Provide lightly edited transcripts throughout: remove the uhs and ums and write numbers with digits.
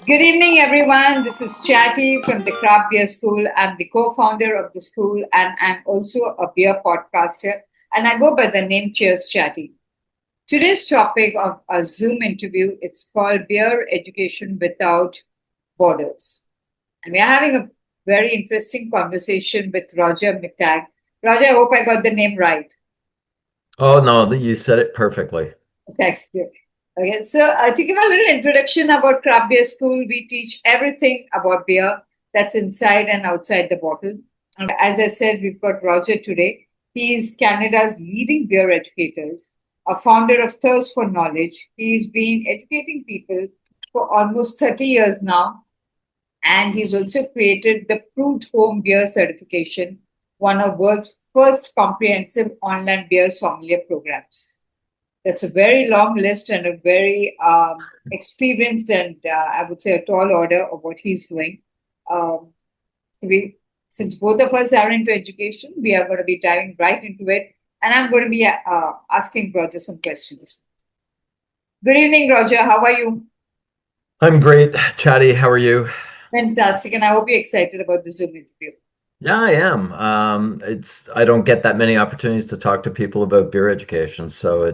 Good evening, everyone. This is Chatty from the Craft Beer School. I'm the co-founder of the school, and I'm also a beer podcaster. And I go by the name Cheers Chatty. Today's topic of a Zoom interview it's called Beer Education Without Borders, and we are having a very interesting conversation with Roger Mittag. Roger, I hope I got the name right. Oh no, you said it perfectly. Thanks. Okay, so to give a little introduction about Craft Beer School, we teach everything about beer that's inside and outside the bottle. And as I said, we've got Roger today. He is Canada's leading beer educators, a founder of Thirst for Knowledge. He's been educating people for almost 30 years now, and he's also created the Prud'homme Beer Certification, one of world's first comprehensive online beer sommelier programs. That's a very long list and a very experienced and I would say a tall order of what he's doing. Um, we, since both of us are into education, we are going to be diving right into it, and I'm going to be asking Roger some questions. Good evening, Roger. How are you? I'm great, Chatty. How are you? Fantastic, and I hope you're excited about the Zoom interview. Yeah, I am. I don't get that many opportunities to talk to people about beer education, so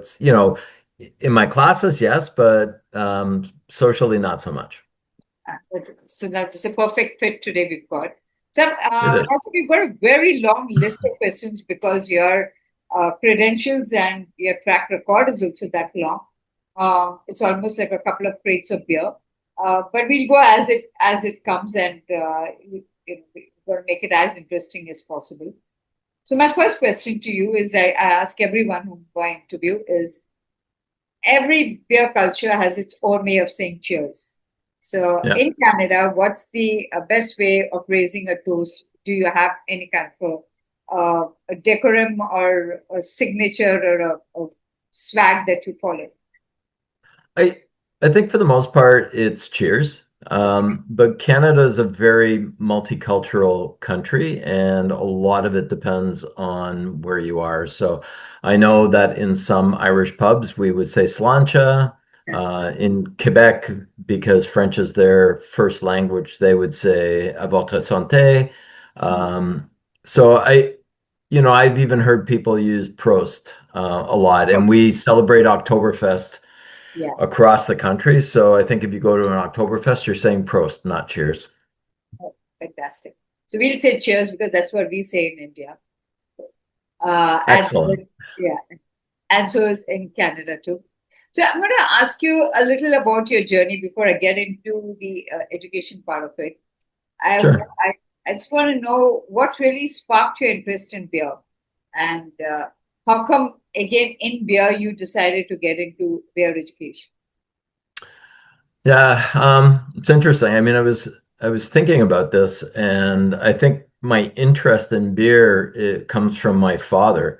in my classes, yes, but socially, not so much. So that's a perfect fit today we've got. So It is. also we've got a very long list of questions because your credentials and your track record is also that long. It's almost like a couple of crates of beer. But we'll go as it comes, and we're going to make it as interesting as possible. So my first question to you is I ask everyone who I interview is every beer culture has its own way of saying cheers. So Yeah. in Canada, what's the best way of raising a toast? Do you have any kind of a decorum or a signature or a swag that you follow? I I think for the most part it's cheers. But Canada is a very multicultural country, and a lot of it depends on where you are. So I know that in some Irish pubs we would say sláinte. In Quebec, because French is their first language, they would say à votre santé. Um, so I've even heard people use Prost a lot, and we celebrate Oktoberfest Yeah, across the country. So I think if you go to an Oktoberfest, you're saying Prost, not cheers. fantastic. So we'll say cheers because that's what we say in India. And Excellent. yeah, and so is in Canada too. So I'm going to ask you a little about your journey before I get into the education part of it. I, Sure. I, I just want to know what really sparked your interest in beer and how come, again, in beer, you decided to get into beer education? Yeah, it's interesting. I was thinking about this, and I think my interest in beer it comes from my father.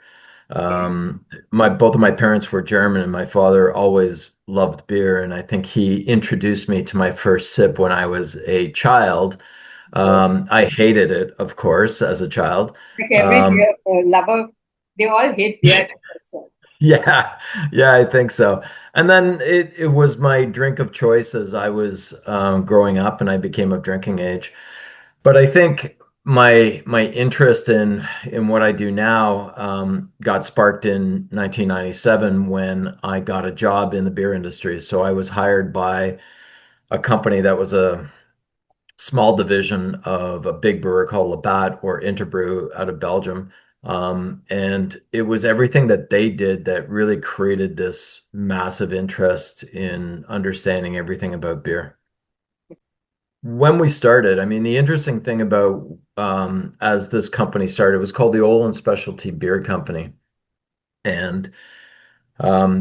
My both of my parents were German, and my father always loved beer, and I think he introduced me to my first sip when I was a child. I hated it, of course, as a child. Like every Um, beer lover, they all hate beer. Yeah, yeah, I think so. And then it was my drink of choice as I was growing up and I became of drinking age. But I think my interest in what I do now got sparked in 1997 when I got a job in the beer industry. So I was hired by a company that was a small division of a big brewer called Labatt or Interbrew out of Belgium. And it was everything that they did that really created this massive interest in understanding everything about beer. When we started, I mean, the interesting thing about as this company started, it was called the Olin Specialty Beer Company. And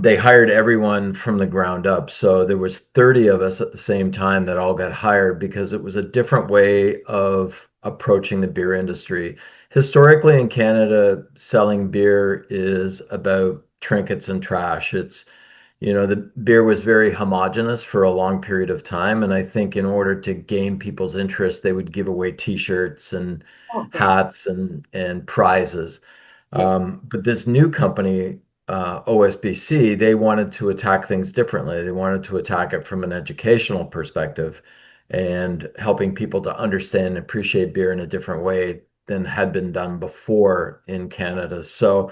they hired everyone from the ground up. So there was 30 of us at the same time that all got hired because it was a different way of approaching the beer industry. Historically in Canada, selling beer is about trinkets and trash. The beer was very homogenous for a long period of time. And I think in order to gain people's interest, they would give away t-shirts and Okay. hats and prizes. Yeah. But this new company, OSBC, they wanted to attack things differently. They wanted to attack it from an educational perspective. and helping people to understand and appreciate beer in a different way than had been done before in Canada. So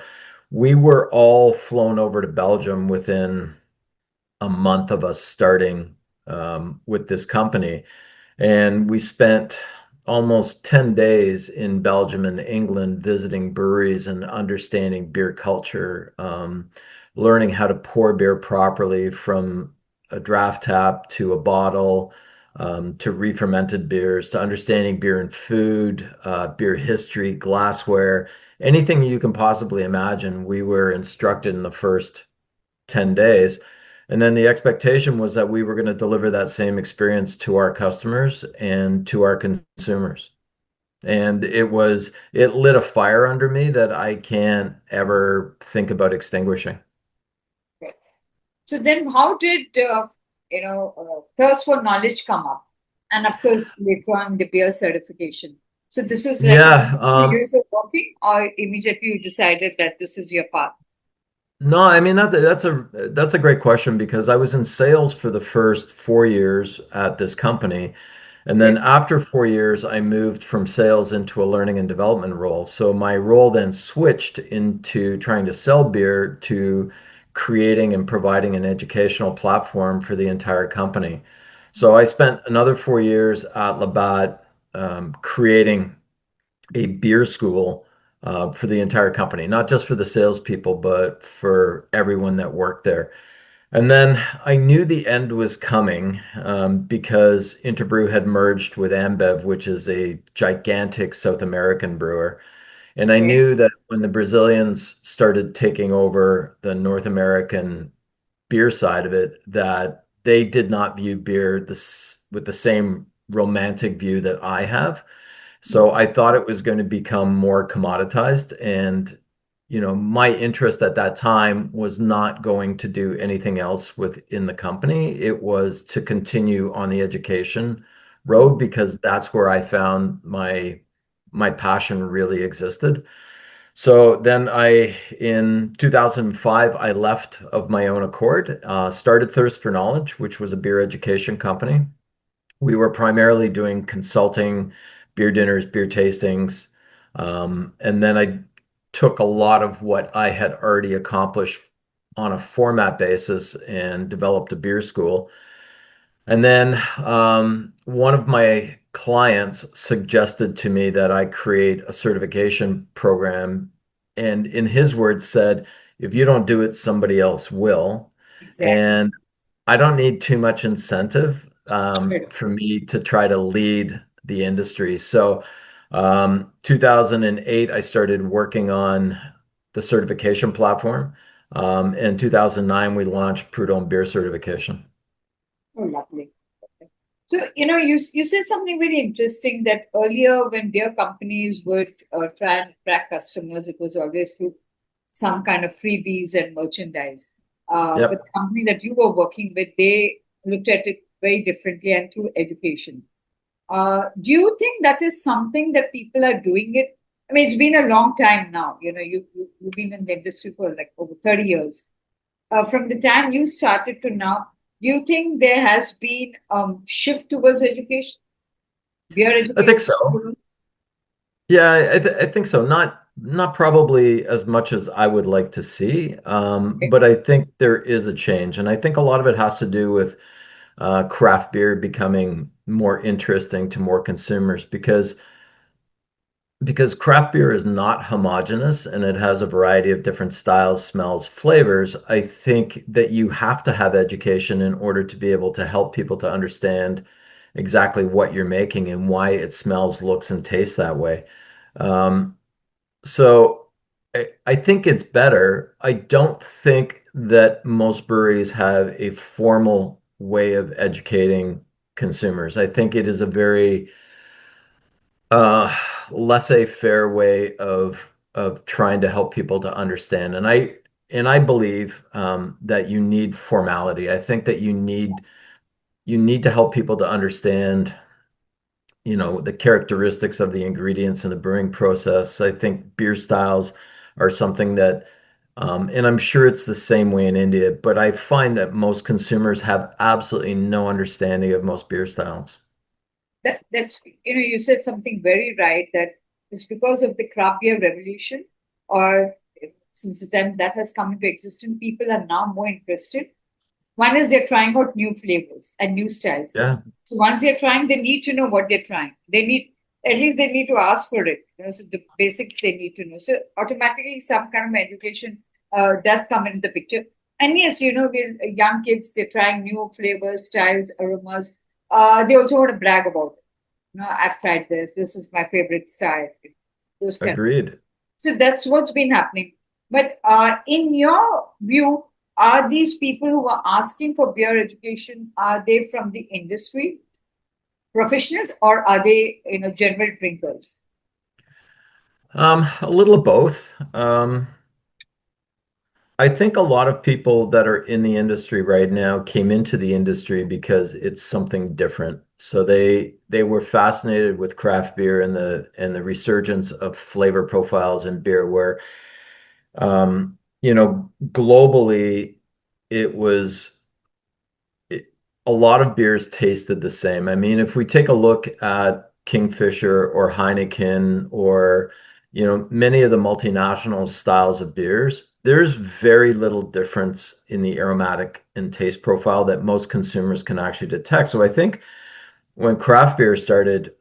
we were all flown over to Belgium within a month of us starting with this company. And we spent almost 10 days in Belgium and England visiting breweries and understanding beer culture, learning how to pour beer properly from a draft tap to a bottle, to re-fermented beers, to understanding beer and food, beer history, glassware, anything you can possibly imagine. We were instructed in the first 10 days. And then the expectation was that we were going to deliver that same experience to our customers and to our consumers. And it lit a fire under me that I can't ever think about extinguishing. Okay. So then, how did thirst for knowledge come up? And of course, later on, the beer certification. So this is like Yeah, 2 years of working, or immediately you decided that this is your path? no, I mean that's a great question because I was in sales for the first 4 years at this company. And then Okay. after 4 years, I moved from sales into a learning and development role. So my role then switched into trying to sell beer to creating and providing an educational platform for the entire company. So I spent another 4 years at Labatt creating a beer school for the entire company, not just for the salespeople, but for everyone that worked there. And then I knew the end was coming because Interbrew had merged with Ambev, which is a gigantic South American brewer. And I Okay. knew that when the Brazilians started taking over the North American beer side of it, that they did not view beer with the same romantic view that I have. So I thought it was going to become more commoditized. And, my interest at that time was not going to do anything else within the company. It was to continue on the education road because that's where I found my passion really existed. So then in 2005, I left of my own accord, started Thirst for Knowledge, which was a beer education company. We were primarily doing consulting, beer dinners, beer tastings. And then I took a lot of what I had already accomplished on a format basis and developed a beer school. And then one of my clients suggested to me that I create a certification program. And in his words, said, if you don't do it, somebody else will. Exactly. And I don't need too much incentive Yes. for me to try to lead the industry. So, 2008, I started working on the certification platform. In 2009, we launched Prud'homme Beer Certification. Oh, lovely. So, you said something very interesting that earlier when beer companies would try and attract customers, it was always through some kind of freebies and merchandise. But Yep. the company that you were working with, they looked at it very differently and through education. Do you think that is something that people are doing it? I mean, it's been a long time now. You've been in the industry for like over 30 years. From the time you started to now, do you think there has been shift towards education, beer I think education? so. Yeah, I think so. Not probably as much as I would like to see, but I think there is a change, and I think a lot of it has to do with craft beer becoming more interesting to more consumers because craft beer is not homogeneous and it has a variety of different styles, smells, flavors. I think that you have to have education in order to be able to help people to understand exactly what you're making and why it smells, looks, and tastes that way. Um, so I think it's better. I don't think that most breweries have a formal way of educating consumers. I think it is a very uh, laissez-faire way of trying to help people to understand. And I believe that you need formality. I think that you need to help people to understand the characteristics of the ingredients in the brewing process. I think beer styles are something that, and I'm sure it's the same way in India, but I find that most consumers have absolutely no understanding of most beer styles. That's you said something very right, that it's because of the craft beer revolution, or since the time that has come into existence, people are now more interested. One is they're trying out new flavors and new styles. Yeah, So once they're trying, they need to know what they're trying. They need, at least they need to ask for it. So the basics they need to know. So automatically some kind of education does come into the picture. And yes, we're young kids, they're trying new flavors, styles, aromas. They also want to brag about it. I've tried this. This is my favorite style. Those kind of. agreed. So that's what's been happening. But in your view, are these people who are asking for beer education, are they from the industry, professionals, or are they, general drinkers? A little of both. I think a lot of people that are in the industry right now came into the industry because it's something different. So they were fascinated with craft beer and the resurgence of flavor profiles in beer where globally it was a lot of beers tasted the same. I mean, if we take a look at Kingfisher or Heineken or, many of the multinational styles of beers, there's very little difference in the aromatic and taste profile that most consumers can actually detect. So I think when craft beer started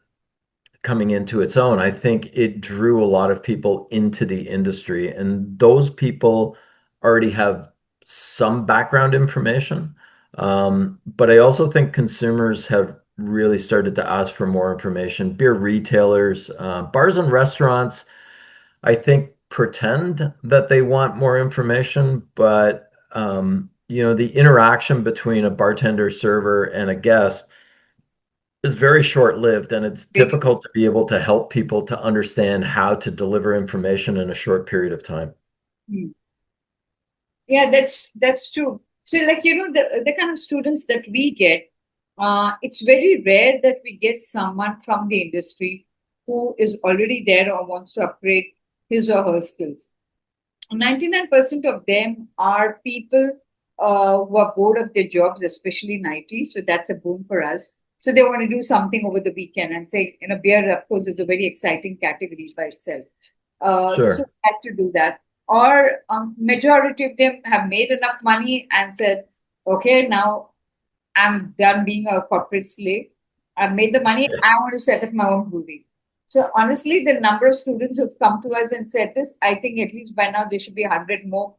coming into its own, I think it drew a lot of people into the industry, and those people already have some background information. But I also think consumers have really started to ask for more information. Beer retailers, bars and restaurants, I think pretend that they want more information, but the interaction between a bartender, server, and a guest is very short-lived, and it's difficult to be able to help people to understand how to deliver information in a short period of time. Hmm. Yeah, that's true. So, like the kind of students that we get, it's very rare that we get someone from the industry who is already there or wants to upgrade his or her skills. 99% of them are people who are bored of their jobs, especially in IT. So that's a boon for us. So they want to do something over the weekend and say, beer, of course, is a very exciting category by itself. So Sure. they had to do that. Or majority of them have made enough money and said, okay, now I'm done being a corporate slave. I've made the money. Yeah. I want to set up my own brewery. So honestly, the number of students who've come to us and said this, I think at least by now there should be 100 more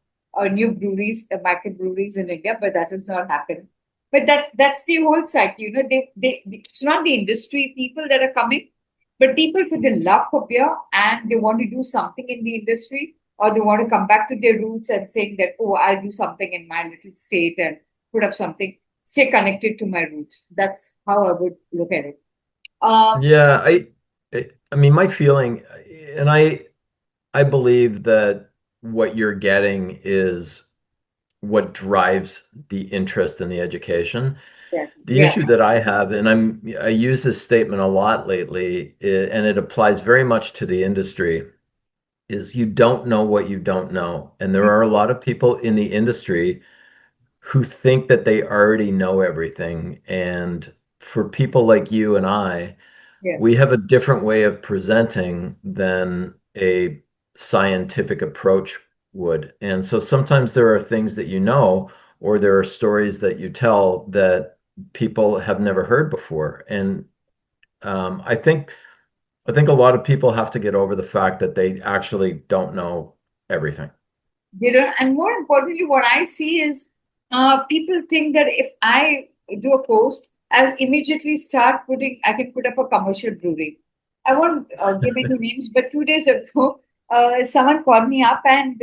new breweries, microbreweries in India, but that has not happened. But that's the whole cycle. It's not the industry people that are coming, but people with the love for beer and they want to do something in the industry, or they want to come back to their roots and saying that, oh, I'll do something in my little state and put up something, stay connected to my roots. That's how I would look at it. Um, Yeah, I mean my feeling, and I believe that what you're getting is what drives the interest in the education. yeah, The yeah, issue that I have, and I use this statement a lot lately, and it applies very much to the industry, is you don't know what you don't know. And there are a lot of people in the industry who think that they already know everything. And for people like you and I, yeah. we have a different way of presenting than a scientific approach would. And so sometimes there are things that you know, or there are stories that you tell that people have never heard before. And I think a lot of people have to get over the fact that they actually don't know everything. And more importantly, what I see is people think that if I do a post, I'll immediately start I can put up a commercial brewery. I won't give any names, but 2 days ago, someone called me up and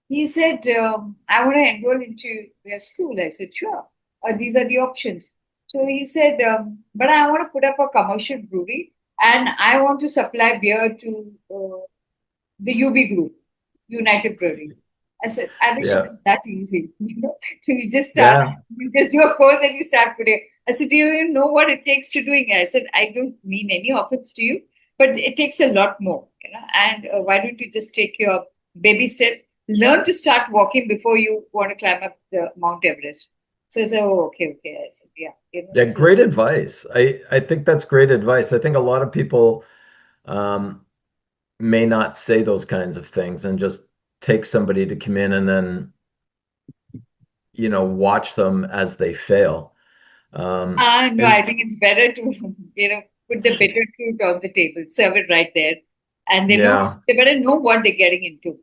he said, I want to enroll into your school. I said, sure. These are the options. So he said, but I want to put up a commercial brewery and I want to supply beer to the UB group, United Brewery. I said, I wish it Yeah. was that easy. So Yeah. you just do a course and you start putting. I said, do you even know what it takes to doing it? I said, I don't mean any offense to you, but it takes a lot more. And why don't you just take your baby steps, learn to start walking before you want to climb up the Mount Everest. So I said, oh, okay, okay. I said, yeah, Yeah, this is great advice. I think that's great advice. I think a lot of people um, may not say those kinds of things and just take somebody to come in and then, watch them as they fail. no, And I think it's better to, put the bitter fruit on the table, serve it right there, and yeah, they better know what they're getting into.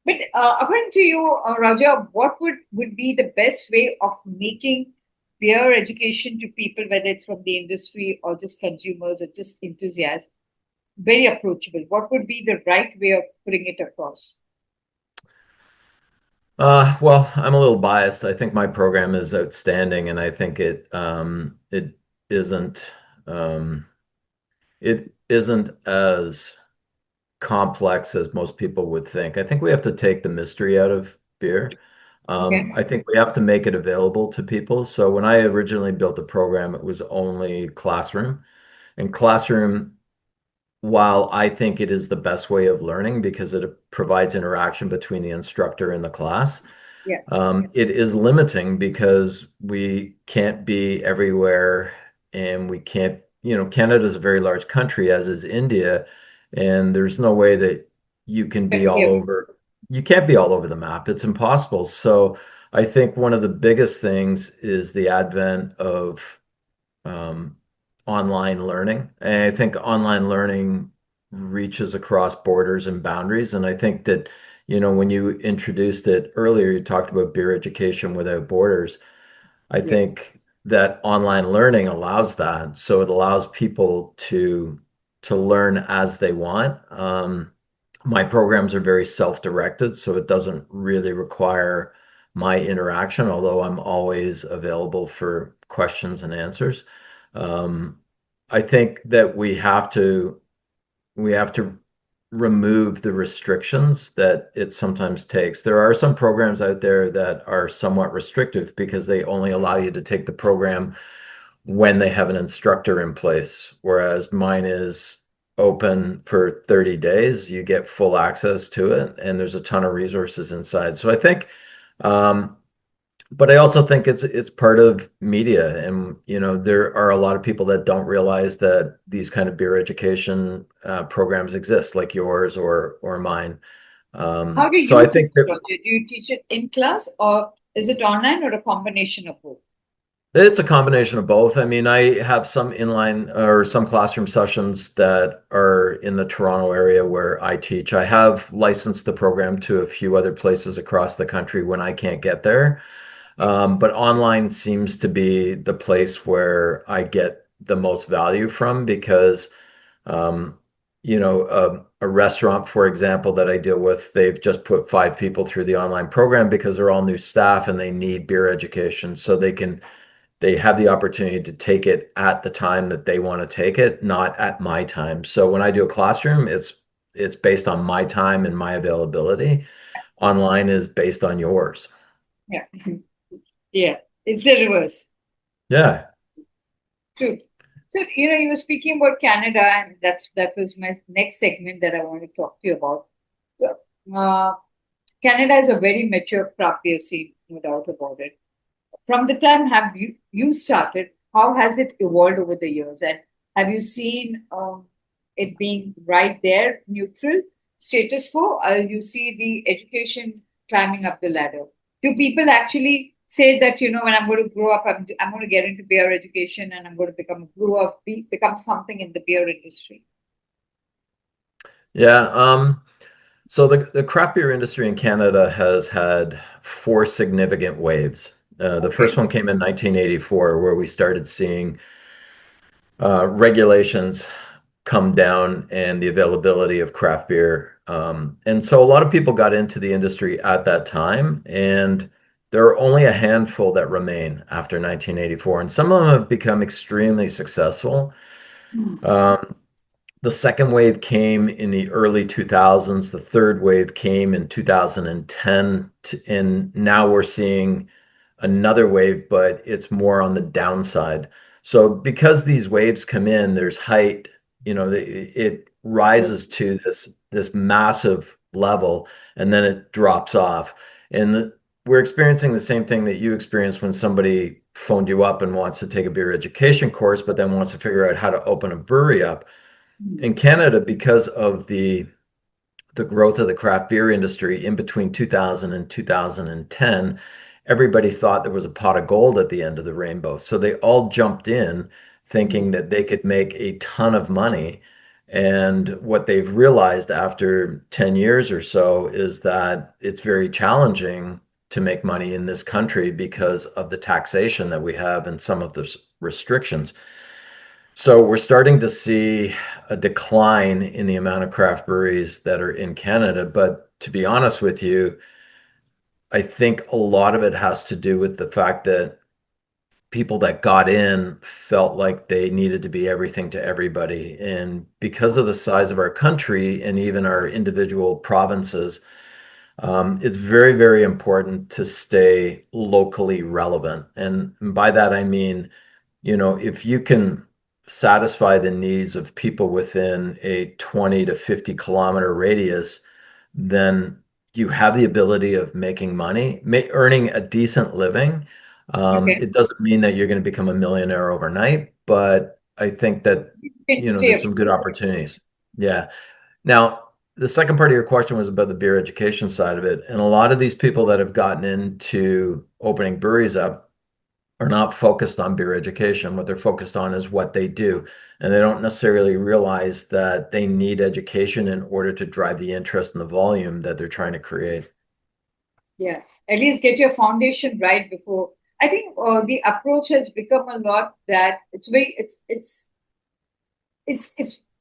But according to you, Roger, what would be the best way of making beer education to people, whether it's from the industry or just consumers or just enthusiasts, very approachable? What would be the right way of putting it across? well, I'm a little biased. I think my program is outstanding, and I think it isn't um, it isn't as complex as most people would think. I think we have to take the mystery out of beer. Okay. I think we have to make it available to people. So when I originally built the program, it was only classroom. And classroom, while I think it is the best way of learning because it provides interaction between the instructor and the class, Yeah. it is limiting because we can't be everywhere and we can't, Canada is a very large country, as is India, and there's no way that you can be all Yeah. over. You can't be all over the map. It's impossible. So I think one of the biggest things is the advent of um, online learning. And I think online learning reaches across borders and boundaries. And I think that, when you introduced it earlier, you talked about beer education without borders. I Yes. think that online learning allows that. So it allows people to learn as they want. My programs are very self-directed, so it doesn't really require my interaction, although I'm always available for questions and answers. Um, I think that we have to remove the restrictions that it sometimes takes. There are some programs out there that are somewhat restrictive because they only allow you to take the program when they have an instructor in place, whereas mine is open for 30 days. You get full access to it, and there's a ton of resources inside. So I think um, but I also think it's part of media, and there are a lot of people that don't realize that these kind of beer education programs exist, like yours or mine. How do So you I teach think it, that Roger? Do you teach it in class or is it online or a combination of both? it's a combination of both. I mean, I have some inline or some classroom sessions that are in the Toronto area where I teach. I have licensed the program to a few other places across the country when I can't get there. But online seems to be the place where I get the most value from because, um, a restaurant, for example, that I deal with, they've just put 5 people through the online program because they're all new staff and they need beer education. So they have the opportunity to take it at the time that they want to take it, not at my time. So when I do a classroom, it's based on my time and my availability. Online is based on yours. Yeah. Yeah. It's the reverse. Yeah. True. So, you were speaking about Canada, and that was my next segment that I want to talk to you about. So, Canada is a very mature craft beer scene, no doubt about it. From the time have you started, how has it evolved over the years? And have you seen it being right there, neutral, status quo, or you see the education climbing up the ladder? Do people actually say that, when I'm going to grow up, I'm going to get into beer education and I'm going to become a brewer, become something in the beer industry? Yeah. So the craft beer industry in Canada has had 4 significant waves. The first Okay. one came in 1984, where we started seeing regulations come down and the availability of craft beer. And so a lot of people got into the industry at that time, and there are only a handful that remain after 1984, and some of them have become extremely successful. Um, the second wave came in the early 2000s. The third wave came in 2010, and now we're seeing another wave, but it's more on the downside. So because these waves come in, there's height, it rises to this massive level, and then it drops off. And we're experiencing the same thing that you experienced when somebody phoned you up and wants to take a beer education course, but then wants to figure out how to open a brewery up. Mm. In Canada, because of the growth of the craft beer industry in between 2000 and 2010, everybody thought there was a pot of gold at the end of the rainbow. So they all jumped in Mm. thinking that they could make a ton of money. And what they've realized after 10 years or so is that it's very challenging to make money in this country because of the taxation that we have and some of the restrictions. So we're starting to see a decline in the amount of craft breweries that are in Canada. But to be honest with you, I think a lot of it has to do with the fact that people that got in felt like they needed to be everything to everybody. And because of the size of our country and even our individual provinces, it's very, very important to stay locally relevant. And by that, I mean, if you can satisfy the needs of people within a 20 to 50-kilometer radius, then you have the ability of making money, earning a decent living. Okay. It doesn't mean that you're going to become a millionaire overnight, but I think that, You can stay there's up. some good opportunities. Yeah. Now, the second part of your question was about the beer education side of it. And a lot of these people that have gotten into opening breweries up are not focused on beer education. What they're focused on is what they do. And they don't necessarily realize that they need education in order to drive the interest and the volume that they're trying to create. Yeah. At least get your foundation right before. I think the approach has become a lot that it's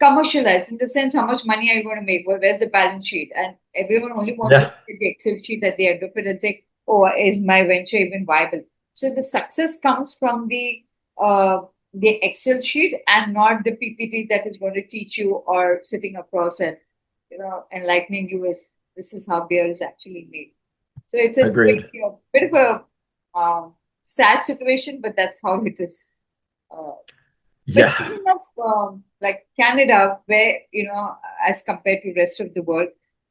commercialized in the sense how much money are you going to make? Well, where's the balance sheet? And everyone only wants to Yeah, look at the Excel sheet at the end of it and say, "Oh, is my venture even viable?" So the success comes from the Excel sheet and not the PPT that is going to teach you or sitting across and enlightening you as this is how beer is actually made. So it's agreed. a bit of a sad situation, but that's how it is. Uh, but Yeah. speaking of like Canada, where as compared to rest of the world,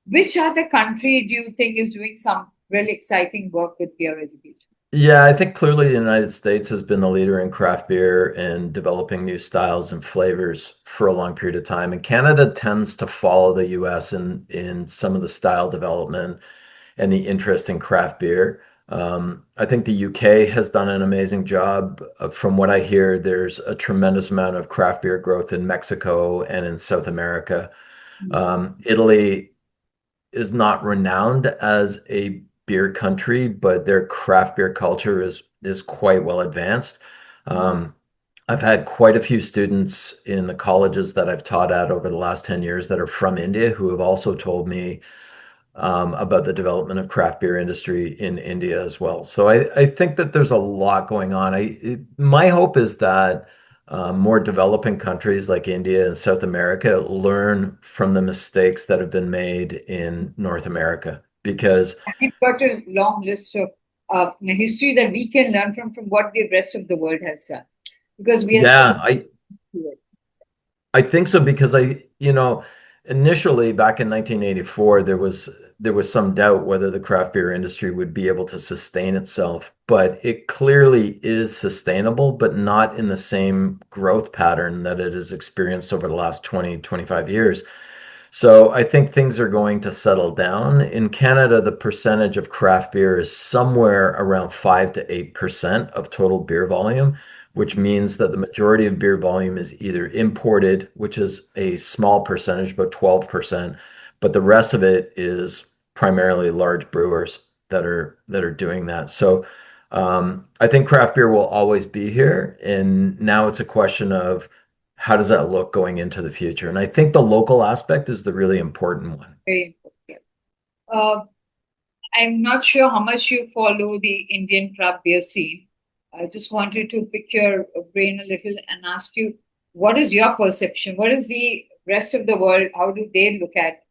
which other country do you think is doing some really exciting work with beer education? Yeah, I think clearly the United States has been the leader in craft beer and developing new styles and flavors for a long period of time. And Canada tends to follow the US in some of the style development and the interest in craft beer. I think the UK has done an amazing job. From what I hear, there's a tremendous amount of craft beer growth in Mexico and in South America. Italy is not renowned as a beer country, but their craft beer culture is quite well advanced. Um, I've had quite a few students in the colleges that I've taught at over the last 10 years that are from India who have also told me about the development of craft beer industry in India as well. So I think that there's a lot going on. My hope is that more developing countries like India and South America learn from the mistakes that have been made in North America. Because We've got a long list of history that we can learn from what the rest of the world has done because we are so yeah, I think so because initially back in 1984, there was some doubt whether the craft beer industry would be able to sustain itself, but it clearly is sustainable, but not in the same growth pattern that it has experienced over the last 20, 25 years. So I think things are going to settle down. In Canada, the percentage of craft beer is somewhere around 5 to 8% of total beer volume, which means that the majority of beer volume is either imported, which is a small percentage, about 12%, but the rest of it is primarily large brewers that are doing that. So I think craft beer will always be here, and now it's a question of how does that look going into the future? And I think the local aspect is the really important one. very important. Uh, I'm not sure how much you follow the Indian craft beer scene. I just wanted to pick your brain a little and ask you, what is your perception? What is the rest of the world? How do they look at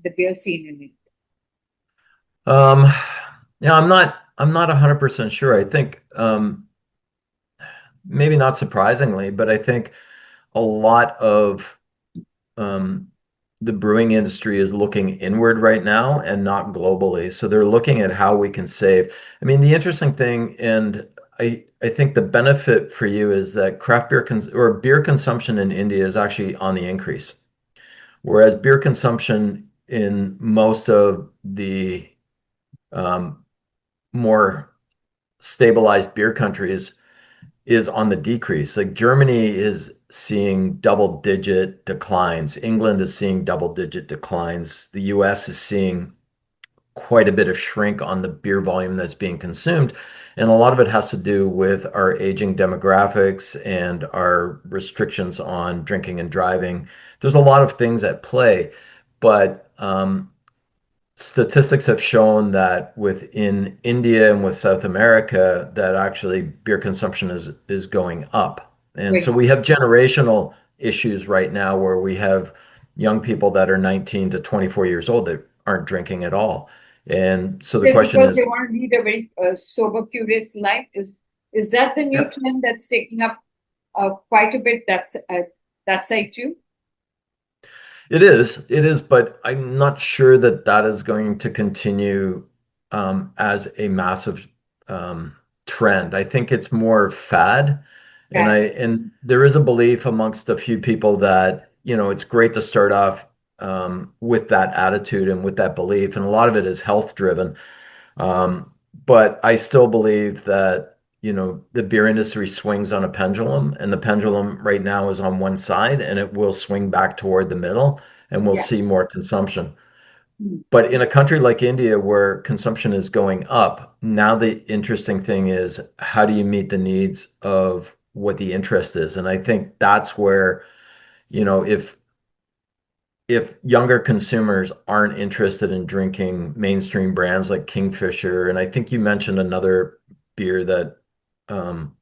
the beer scene in it? Um, yeah, I'm not 100% sure. I think maybe not surprisingly, but I think a lot of um, the brewing industry is looking inward right now and not globally. So they're looking at how we can save. I mean, the interesting thing, and I think the benefit for you is that craft beer or beer consumption in India is actually on the increase, whereas beer consumption in most of the um, more stabilized beer countries is on the decrease. Like Germany is seeing double digit declines. England is seeing double digit declines. The US is seeing quite a bit of shrink on the beer volume that's being consumed. And a lot of it has to do with our aging demographics and our restrictions on drinking and driving. There's a lot of things at play, but statistics have shown that within India and with South America, that actually beer consumption is going up. And so Going we have generational issues right now where we have young people that are 19 to 24 years old that aren't drinking at all. And so the Still question because they is, want to lead a very sober, curious life. Is that the new yeah, trend that's taking up quite a bit? That's that side too. it is, but I'm not sure that that is going to continue as a massive trend. I think it's more fad. Yeah, And there is a belief amongst a few people that, it's great to start off with that attitude and with that belief. And a lot of it is health driven. Um, but I still believe that, the beer industry swings on a pendulum, and the pendulum right now is on one side, and it will swing back toward the middle, and we'll yeah. see more consumption. Hmm. But in a country like India where consumption is going up, now the interesting thing is how do you meet the needs of what the interest is? And I think that's where, if younger consumers aren't interested in drinking mainstream brands like Kingfisher, and I think you mentioned another beer um,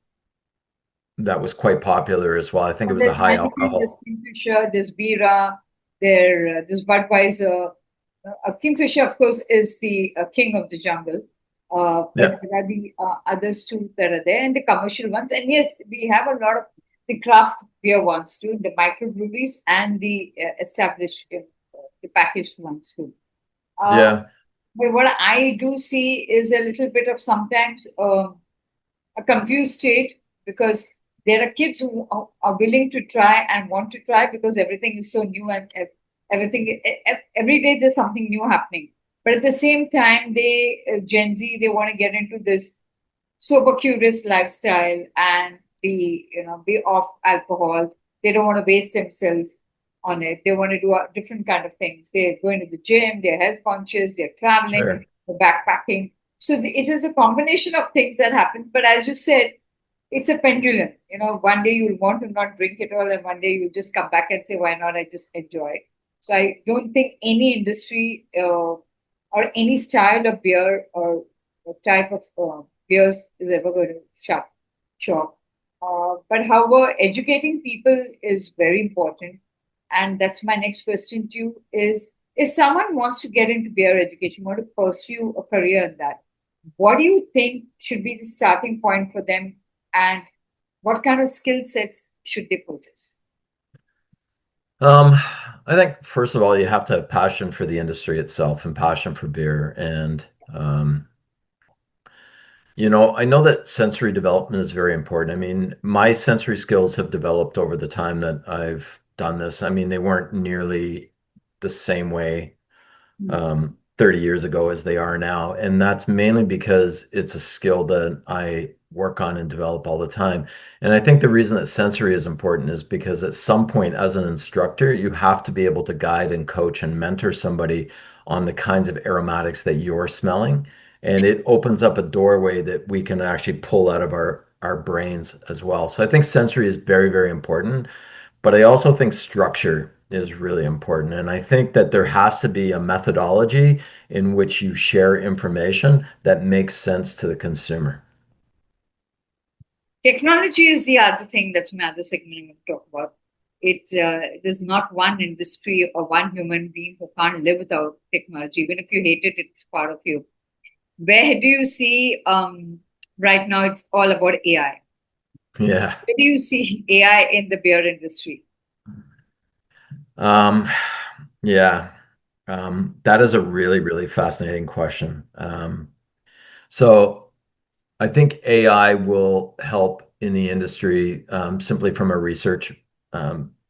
that was quite popular as well. I think it And was a there's high Heineken, there's alcohol. Kingfisher, there's Bira, there's Budweiser. Kingfisher, of course, is the king of the jungle. But Yeah, there are the others too that are there, and the commercial ones. And yes, we have a lot of the craft beer ones too, the microbreweries and the established, the packaged ones too. Uh, yeah, but what I do see is a little bit of sometimes a confused state because there are kids who are willing to try and want to try because everything is so new and everything every day there's something new happening. But at the same time, they Gen Z they want to get into this sober curious lifestyle and be off alcohol. They don't want to waste themselves on it. They want to do a different kind of things. They're going to the gym, they're health conscious, they're traveling, sure. they're backpacking. So it is a combination of things that happen. But as you said, it's a pendulum. One day you'll want to not drink it all, and one day you'll just come back and say, why not? I just enjoy it. So I don't think any industry or any style of beer or type of beers is ever going to shop. But however, educating people is very important. And that's my next question to you is if someone wants to get into beer education, want to pursue a career in that, what do you think should be the starting point for them and what kind of skill sets should they possess? Um, I think first of all, you have to have passion for the industry itself and passion for beer. And I know that sensory development is very important. I mean, my sensory skills have developed over the time that I've done this. I mean, they weren't nearly the same way 30 years ago as they are now. And that's mainly because it's a skill that I work on and develop all the time. And I think the reason that sensory is important is because at some point, as an instructor, you have to be able to guide and coach and mentor somebody on the kinds of aromatics that you're smelling. And it opens up a doorway that we can actually pull out of our brains as well. So I think sensory is very, very important. But I also think structure is really important. And I think that there has to be a methodology in which you share information that makes sense to the consumer. Technology is the other thing that's my other segment I'm going to talk about. There's not one industry or one human being who can't live without technology. Even if you hate it, it's part of you. Where do you see right now? It's all about AI. Yeah. Where do you see AI in the beer industry? Um, Yeah. That is a really, really fascinating question. So I think AI will help in the industry simply from a research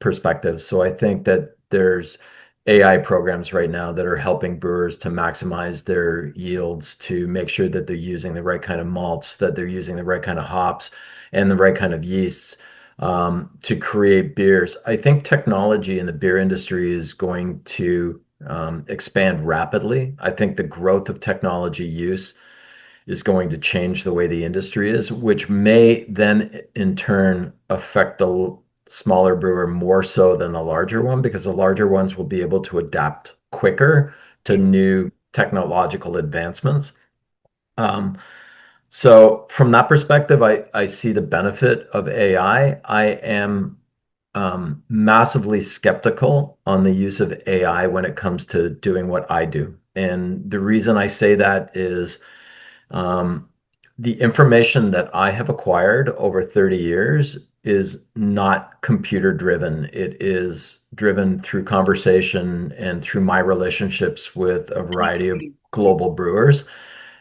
perspective. So I think that there's AI programs right now that are helping brewers to maximize their yields, to make sure that they're using the right kind of malts, that they're using the right kind of hops and the right kind of yeasts to create beers. I think technology in the beer industry is going to expand rapidly. I think the growth of technology use is going to change the way the industry is, which may then in turn affect the smaller brewer more so than the larger one, because the larger ones will be able to adapt quicker to Yes. new technological advancements. Um, so from that perspective, I see the benefit of AI. I am massively skeptical on the use of AI when it comes to doing what I do. And the reason I say that is um, the information that I have acquired over 30 years is not computer driven. It is driven through conversation and through my relationships with a I variety of agree. Yeah, global brewers.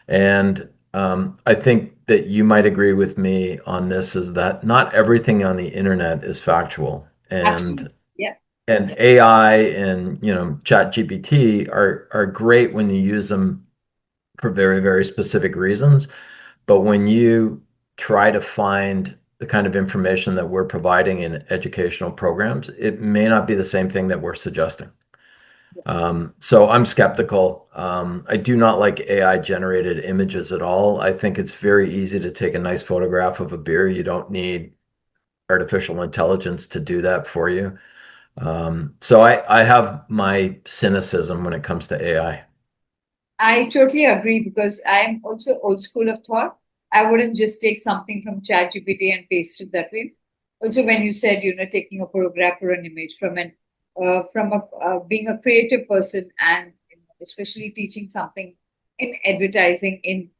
And I think that you might agree with me on this is that not everything on the internet is factual. absolutely. Yeah. And AI and Chat GPT are great when you use them for very, very specific reasons. But when you try to find the kind of information that we're providing in educational programs, it may not be the same thing that we're suggesting. So I'm skeptical. I do not like AI generated images at all. I think it's very easy to take a nice photograph of a beer. You don't need artificial intelligence to do that for you. So I have my cynicism when it comes to AI. I totally agree because I'm also old school of thought. I wouldn't just take something from ChatGPT and paste it that way. Also, when you said, taking a photograph or an image from a being a creative person and especially teaching something in advertising in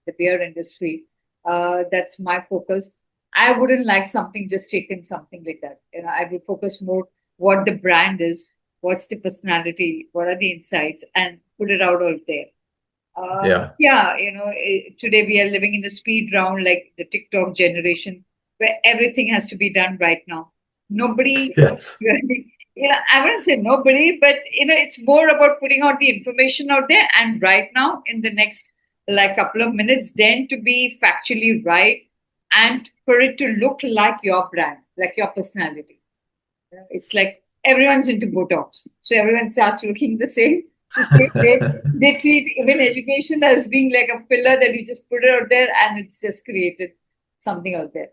the beer industry, that's my focus. I wouldn't like something just taken something like that. I would focus more what the brand is, what's the personality, what are the insights, and put it out there. Yeah. Yeah, today we are living in a speed round like the TikTok generation where everything has to be done right now. Nobody Yes. really, I wouldn't say nobody, but it's more about putting out the information out there and right now in the next like couple of minutes, then to be factually right and for it to look like your brand, like your personality. It's like everyone's into Botox. So everyone starts looking the same. So they treat even education as being like a filler that you just put it out there and it's just created something out there.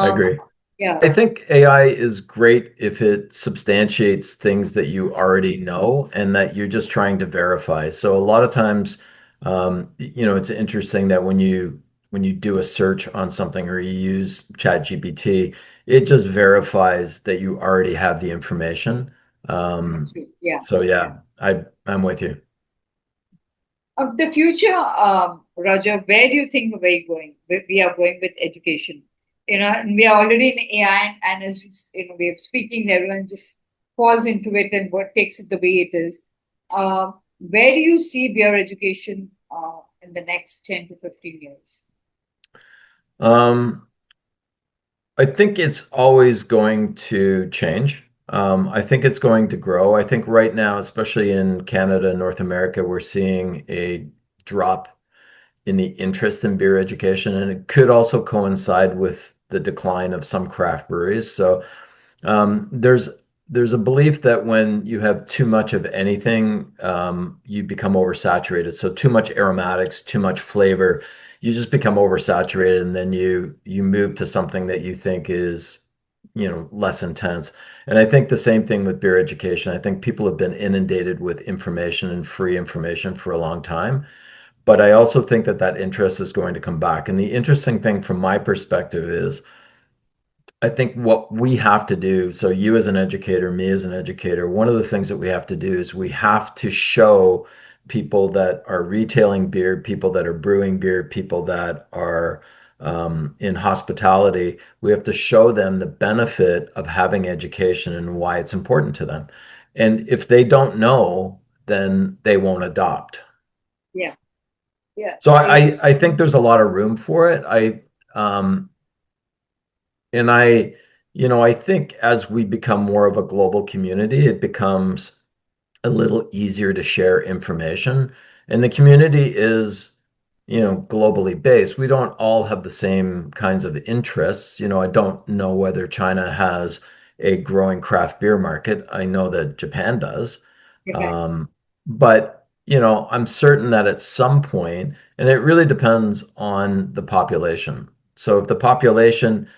I Um, agree. yeah, I think AI is great if it substantiates things that you already know and that you're just trying to verify. So a lot of times, it's interesting that when you do a search on something or you use ChatGPT, it just verifies that you already have the information. that's Um, true. Yeah. so yeah, I'm with you. Of the future, Roger, where do you think we're going? We are going with education. And we are already in AI, and as we're speaking, everyone just falls into it and what takes it the way it is. Where do you see beer education in the next 10 to 15 years? Um, I think it's always going to change. I think it's going to grow. I think right now, especially in Canada and North America, we're seeing a drop in the interest in beer education, and it could also coincide with the decline of some craft breweries. So there's a belief that when you have too much of anything, you become oversaturated. So too much aromatics, too much flavor, you just become oversaturated, and then you move to something that you think is, less intense. And I think the same thing with beer education. I think people have been inundated with information and free information for a long time. But I also think that that interest is going to come back. And the interesting thing from my perspective is I think what we have to do, so you as an educator, me as an educator, one of the things that we have to do is we have to show people that are retailing beer, people that are brewing beer, people that are in hospitality, we have to show them the benefit of having education and why it's important to them. And if they don't know, then they won't adopt. Yeah. Yeah. So I think there's a lot of room for it. Um, and I think as we become more of a global community, it becomes a little easier to share information. And the community is, globally based. We don't all have the same kinds of interests. I don't know whether China has a growing craft beer market. I know that Japan does. Right. Um, but, I'm certain that at some point, and it really depends on the population. So if the population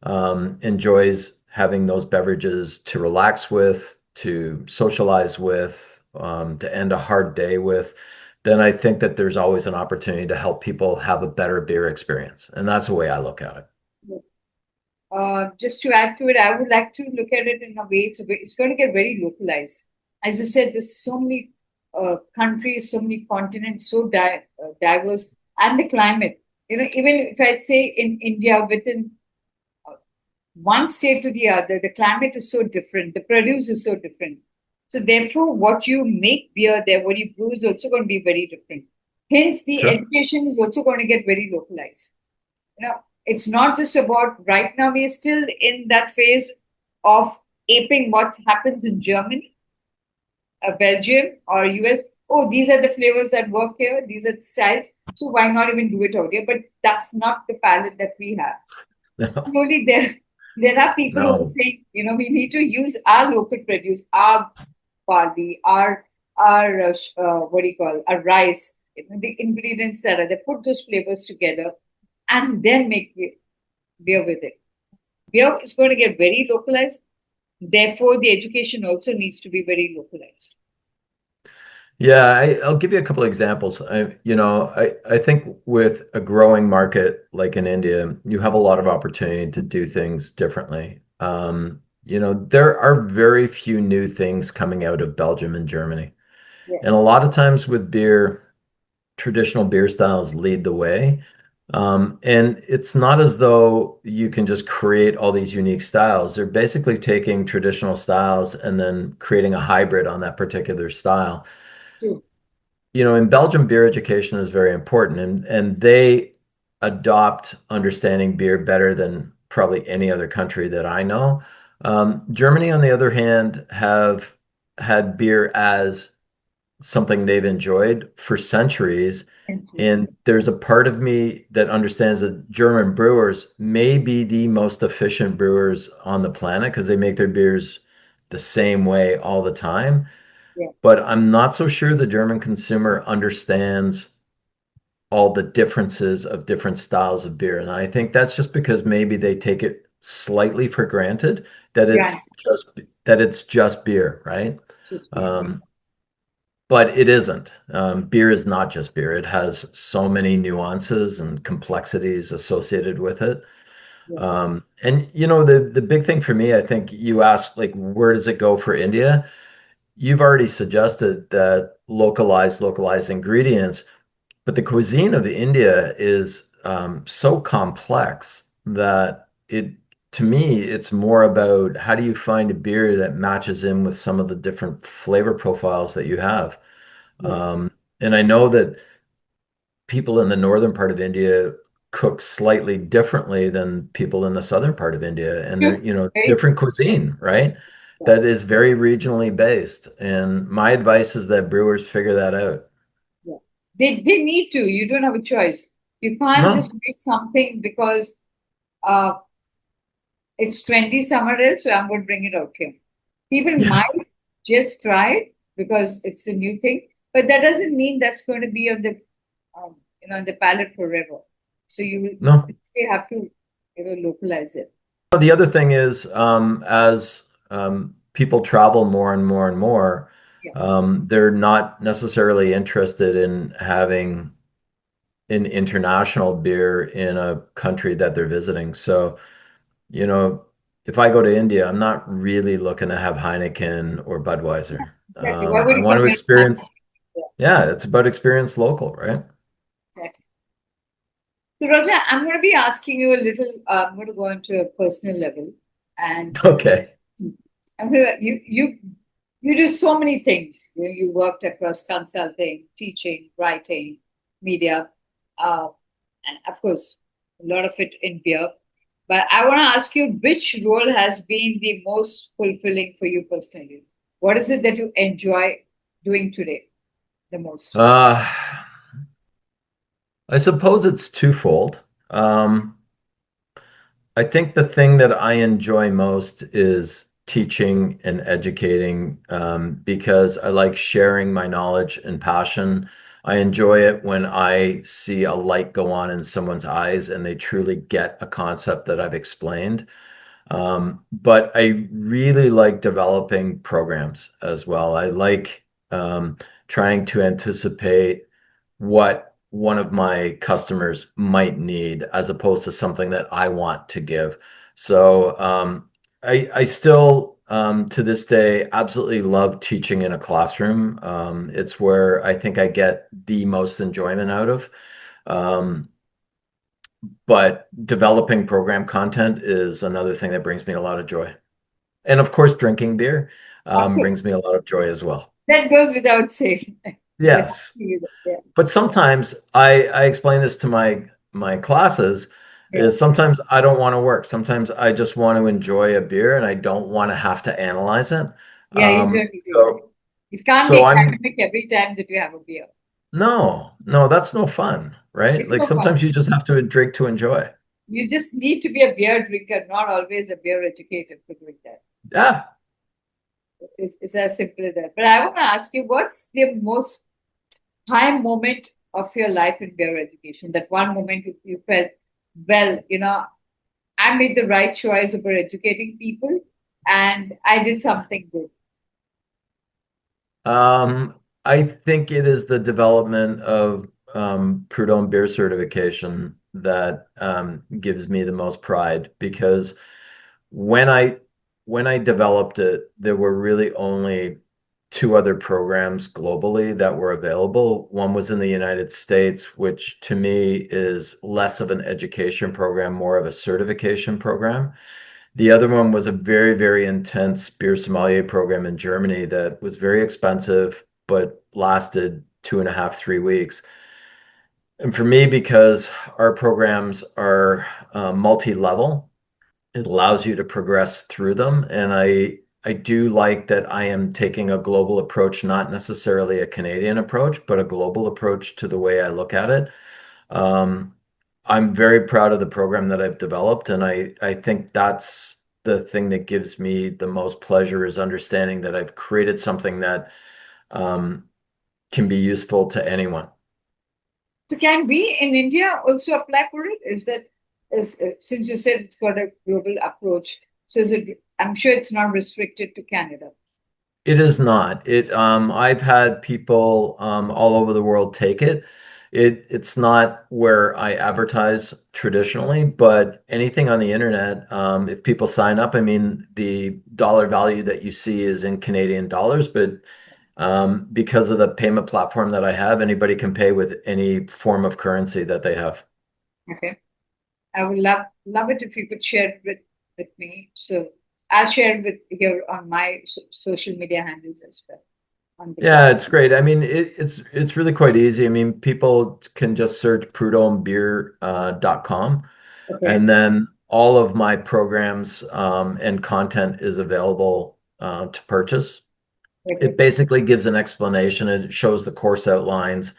enjoys having those beverages to relax with, to socialize with, to end a hard day with, then I think that there's always an opportunity to help people have a better beer experience. And that's the way I look at it. Just to add to it, I would like to look at it in a way it's going to get very localized. As you said, there's so many countries, so many continents, so diverse, and the climate. Even if I'd say in India, within one state to the other, the climate is so different, the produce is so different. So therefore, what you make beer there, what you brew is also going to be very different. Hence, the Sure. education is also going to get very localized. It's not just about right now, we're still in that phase of aping what happens in Germany, Belgium, or US. Oh, these are the flavors that work here, these are the styles. So why not even do it out here? But that's not the palette that we have. No, Slowly, there are people who are no. saying, we need to use our local produce, our barley, our what do you call, our rice, the ingredients that are they put those flavors together and then make beer with it. Beer is going to get very localized. Therefore, the education also needs to be very localized. Yeah, I'll give you a couple of examples. I think with a growing market like in India, you have a lot of opportunity to do things differently. There are very few new things coming out of Belgium and Germany. Yeah, And a lot of times with beer, traditional beer styles lead the way. And it's not as though you can just create all these unique styles. They're basically taking traditional styles and then creating a hybrid on that particular style. true. In Belgium, beer education is very important, and they adopt understanding beer better than probably any other country that I know. Germany, on the other hand, have had beer as something they've enjoyed for centuries. Thank you. And there's a part of me that understands that German brewers may be the most efficient brewers on the planet because they make their beers the same way all the time. Yeah, But I'm not so sure the German consumer understands all the differences of different styles of beer. And I think that's just because maybe they take it slightly for granted that it's right. just beer, right? Just beer. Um, but it isn't. Beer is not just beer. It has so many nuances and complexities associated with it. Yeah. And the big thing for me, I think you asked like where does it go for India? You've already suggested that localized ingredients, but the cuisine of India is so complex that to me, it's more about how do you find a beer that matches in with some of the different flavor profiles that you have. Yeah. Um, and I know that people in the northern part of India cook slightly differently than people in the southern part of India, and they're, True. Very different cuisine, right? true. That is very regionally based. And my advice is that brewers figure that out. Yeah. They need to. You don't have a choice. You can't No, just make something because uh, it's trendy somewhere else, so I'm going to bring it out here. People yeah, might just try it because it's a new thing, but that doesn't mean that's going to be on on the palette forever. So no. you have to localize it. The other thing is, as people travel more and more and more, Yeah. they're not necessarily interested in having an international beer in a country that they're visiting. So, you know, if I go to India, I'm not really looking to have Heineken or Budweiser. Exactly. Why would I you want come to here? To experience, yeah, it's about experience local, right? exactly. So, Roger, I'm going to be asking you a little. I'm going to go into a personal level, and Okay. I'm going to you. You do so many things. You worked across consulting, teaching, writing, media, uh, and of course, a lot of it in beer. But I want to ask you, which role has been the most fulfilling for you personally? What is it that you enjoy doing today the most? Uh, I suppose it's twofold. I think the thing that I enjoy most is teaching and educating, because I like sharing my knowledge and passion. I enjoy it when I see a light go on in someone's eyes and they truly get a concept that I've explained. But I really like developing programs as well. I like trying to anticipate what one of my customers might need as opposed to something that I want to give. So I still, to this day, absolutely love teaching in a classroom. It's where I think I get the most enjoyment out of. Um, but developing program content is another thing that brings me a lot of joy. And of course, drinking beer Of brings course, me a lot of joy as well. that goes without saying. But Yes. yeah, But sometimes I explain this to my classes yeah, is sometimes I don't want to work. Sometimes I just want to enjoy a beer and I don't want to have to analyze it. yeah, you usually do that. So It can't so be I'm academic every time that you have a beer. no, that's no fun, right? It's Like no fun. sometimes you just have to drink to enjoy. You just need to be a beer drinker, not always a beer educator for doing that. Yeah. It's as simple as that. But I want to ask you, what's the most high moment of your life in beer education? That one moment you felt, well, I made the right choice about educating people and I did something good. Um, I think it is the development of Prud'homme Beer Certification that gives me the most pride because when I when I developed it, there were really only two other programs globally that were available. One was in the United States, which to me is less of an education program, more of a certification program. The other one was a very, very intense beer sommelier program in Germany that was very expensive, but lasted 2.5, 3 weeks. And for me, because our programs are multi-level, it allows you to progress through them. And I do like that I am taking a global approach, not necessarily a Canadian approach, but a global approach to the way I look at it. Um, I'm very proud of the program that I've developed, and I think that's the thing that gives me the most pleasure is understanding that I've created something that um, can be useful to anyone. So can we in India also apply for it? Is that is since you said it's got a global approach, so is it? I'm sure it's not restricted to Canada. It is not. I've had people all over the world take it. It's not where I advertise traditionally, but anything on the internet, if people sign up, I mean, the dollar value that you see is in Canadian dollars, but because of the payment platform that I have, anybody can pay with any form of currency that they have. Okay. I would love it if you could share it with me. So I'll share it with here on my social media handles as well on the Yeah, chat. it's great. I mean, it's really quite easy. I mean, people can just search prud'hommebeer.com, Okay. and then all of my programs and content is available to purchase. It Okay. basically gives an explanation. It shows the course outlines.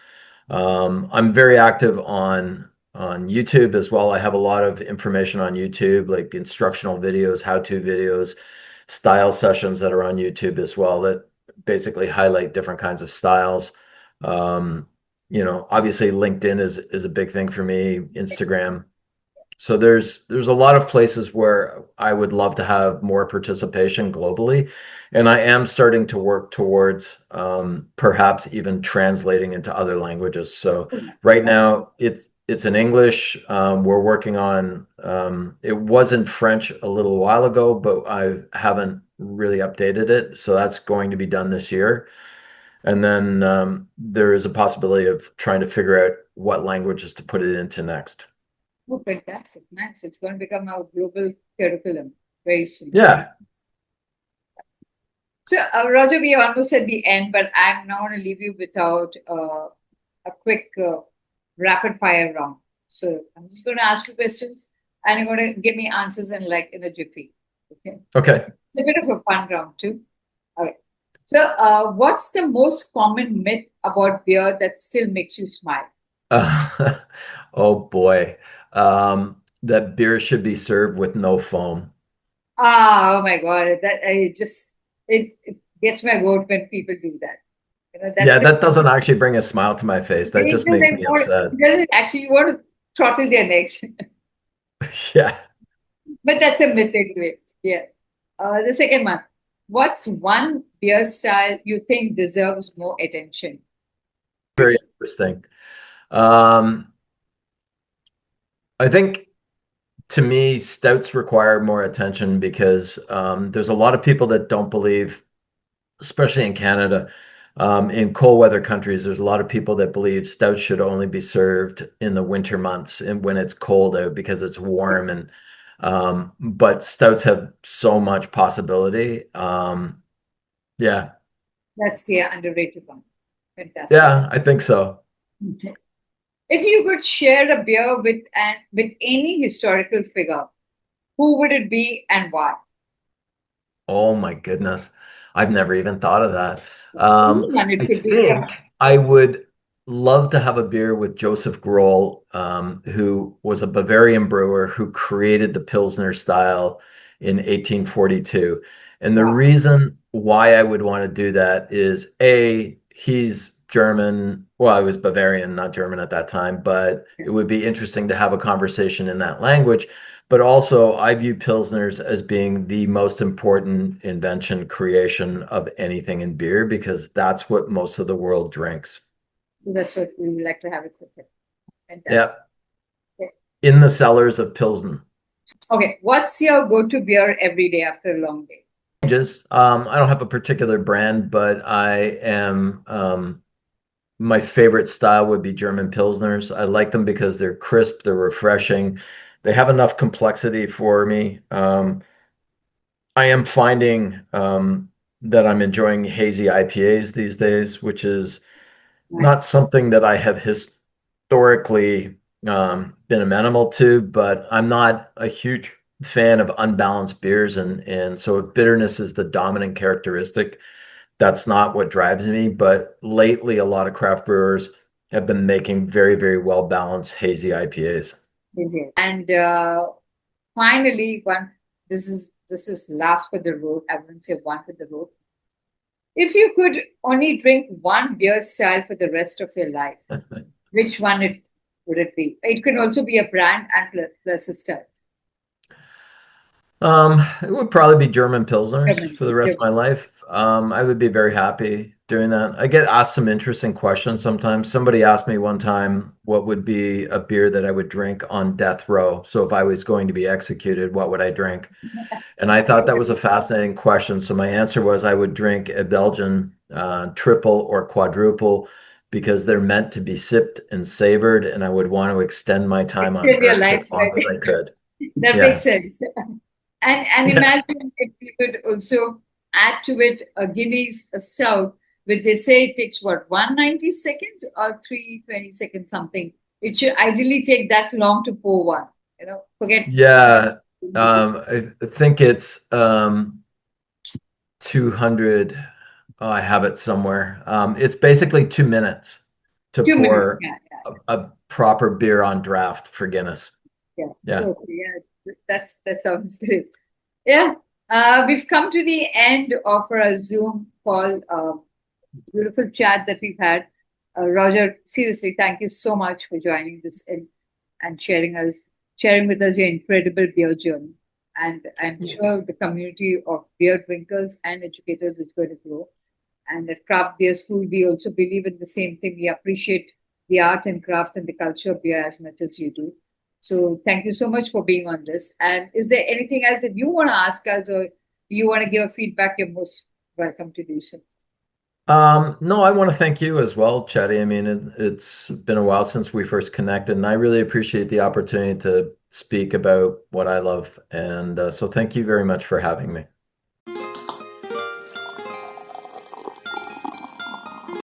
I'm very active on YouTube as well. I have a lot of information on YouTube, like instructional videos, how-to videos, style sessions that are on YouTube as well that basically highlight different kinds of styles. Um, obviously LinkedIn is a big thing for me, Instagram. So there's a lot of places where I would love to have more participation globally, and I am starting to work towards perhaps even translating into other languages. So right now it's in English. We're working on it was in French a little while ago, but I haven't really updated it. So that's going to be done this year. And then there is a possibility of trying to figure out what languages to put it into next. Oh, fantastic. Nice. It's going to become a global curriculum very soon. Yeah. So, Roger, we are almost at the end, but I'm not going to leave you without a quick rapid fire round. So, I'm just going to ask you questions and you're going to give me answers in a jiffy. Okay. Okay. It's a bit of a fun round, too. Okay. So, what's the most common myth about beer that still makes you smile? Uh, oh boy. That beer should be served with no foam. Oh my God, that I just it gets my goat when people do that. That's Yeah, the that doesn't actually bring a smile to my face. That it just makes doesn't me want upset. it doesn't actually you want to throttle their necks. Yeah. But that's a myth anyway. Yeah. The second one. What's one beer style you think deserves more attention? Very interesting. Um, I think to me, stouts require more attention because there's a lot of people that don't believe, especially in Canada, in cold weather countries, there's a lot of people that believe stouts should only be served in the winter months and when it's cold out because it's warm and but stouts have so much possibility. Yeah, That's the underrated one. Fantastic. yeah, I think so. Okay. If you could share a beer with any historical figure, who would it be and why? Oh my goodness. I've never even thought of that. Anyone, it I could be think from I would love to have a beer with Joseph Grohl, who was a Bavarian brewer who created the Pilsner style in 1842. And the wow. reason why I would want to do that is A, he's German. Well, I was Bavarian, not German at that time, but it would be interesting to have a conversation in that language. But also, I view Pilsners as being the most important invention, creation of anything in beer because that's what most of the world drinks. That's what we would like to have it with it. Yeah, Fantastic. Okay. in the cellars of Pilsen. Okay, what's your go-to beer every day after a long day? Just, I don't have a particular brand, but my favorite style would be German Pilsners. I like them because they're crisp, they're refreshing, they have enough complexity for me. I am finding that I'm enjoying hazy IPAs these days, which is Right. not something that I have historically been amenable to, but I'm not a huge fan of unbalanced beers, and so if bitterness is the dominant characteristic, that's not what drives me. But lately, a lot of craft brewers have been making very, very well balanced hazy IPAs. Mhm. And finally, one this is last for the road. I wouldn't say one for the road. If you could only drink one beer style for the rest of your life, which one would it be? It could also be a brand and plus a style. It would probably be German Pilsners German, for the rest of my German. life. I would be very happy doing that. I get asked some interesting questions sometimes. Somebody asked me one time what would be a beer that I would drink on death row. So if I was going to be executed, what would I drink? And I thought that was a fascinating question. So my answer was I would drink a Belgian triple or quadruple because they're meant to be sipped and savored, and I would want to extend my time on Extend your Earth as life, long as right? I could. That makes Yeah. sense. And imagine if you could also add to it a Guinness a stout, which they say it takes what 190 seconds or 320 seconds something. It should ideally take that long to pour one. Forget. Yeah, I think it's 200. Oh, I have it somewhere. It's basically 2 minutes to 2 minutes. pour Yeah, a proper beer on draft for Guinness. yeah, Yeah. totally. Yeah, that sounds good. Yeah, we've come to the end of our Zoom call. Beautiful chat that we've had. Roger, seriously, thank you so much for joining this in and sharing with us your incredible beer journey. And I'm sure the community of beer drinkers and educators is going to grow. And at Craft Beer School, we also believe in the same thing. We appreciate the art and craft and the culture of beer as much as you do. So thank you so much for being on this. And is there anything else that you want to ask us or you want to give a feedback? You're most welcome to do so. No, I want to thank you as well, Chatty. I mean, it's been a while since we first connected, and I really appreciate the opportunity to speak about what I love. And so thank you very much for having me.